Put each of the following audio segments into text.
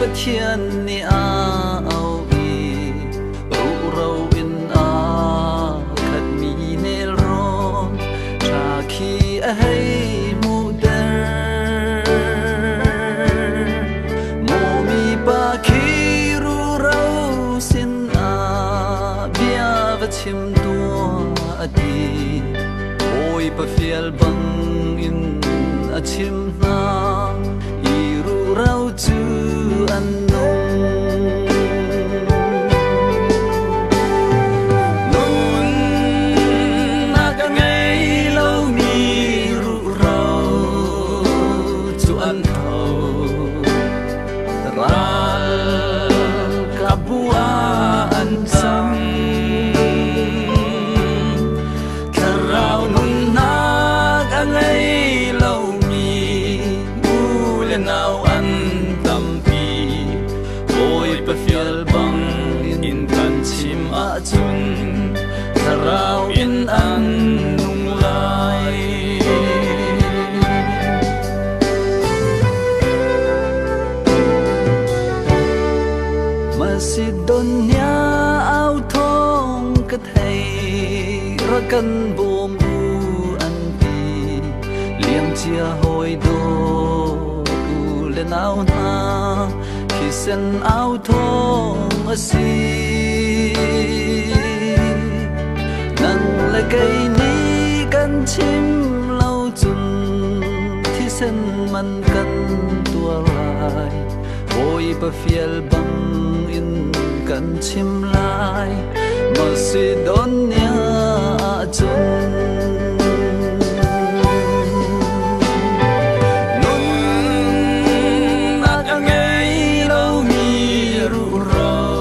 bất thiên ni ao i ru rau in a khat mi ne ron tra khi a hay mu der mo mi pa khi ru rau sin a bia va chim tua adi oi pa fiel bang in a chim na i ru rau chu an nong nun na ka ngai lo mi ru rau chu an thau ral ka bua an sam ka rau nun na ka ngai lo mi mu le nau an tam pi oi pa fial bang in kan chim a chun ka rau in an nung lai Macedonia ao thong ka thei ra kan bom u an pi liam chia hoi do u le nau na khi sen ao thong a si nang le kai ni kan chim lau chun thi sen man kan tua lai oi pa fiel bang in kan chim lai Macedonia chun nun na ka ngai lo mi ru rau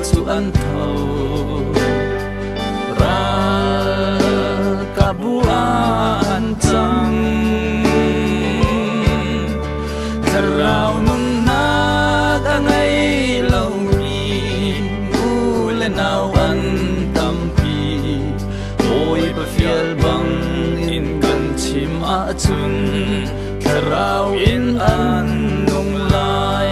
chu an thau ra ka bua an chang ka rau nun na ka ngai lo mi u le nau an tam pi oi pa fiel bang in kan chim a chun ka rau in an nung lai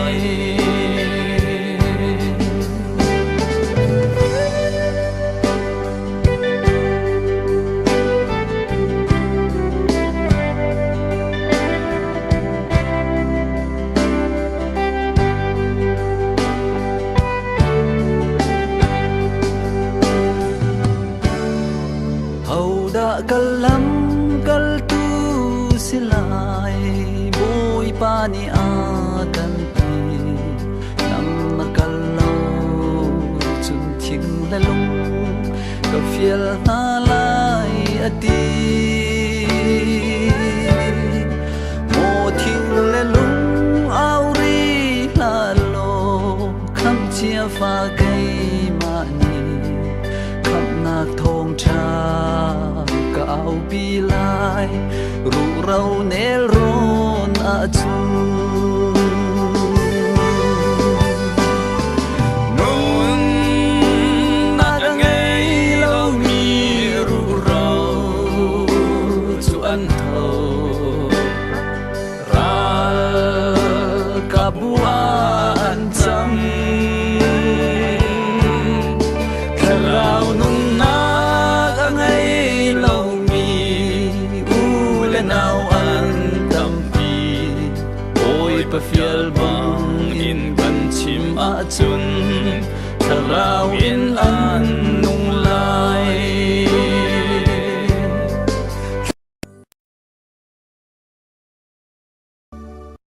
da kalam kal tu silai boy pani a kan pi nam na kallo chun thing la lung ka fiel na lai ati mo thing la lung au ri la lo kham chia fa gai ma ni kham na thong cha ao pi lai ru rau nel ron a chun nun na ka ngai lo mi ru rau chu an thau ral ka bua an cham ka rau nun na ka ngai lo nau an tam pi oi pa fiel bang in kan chim a chun ka rau in an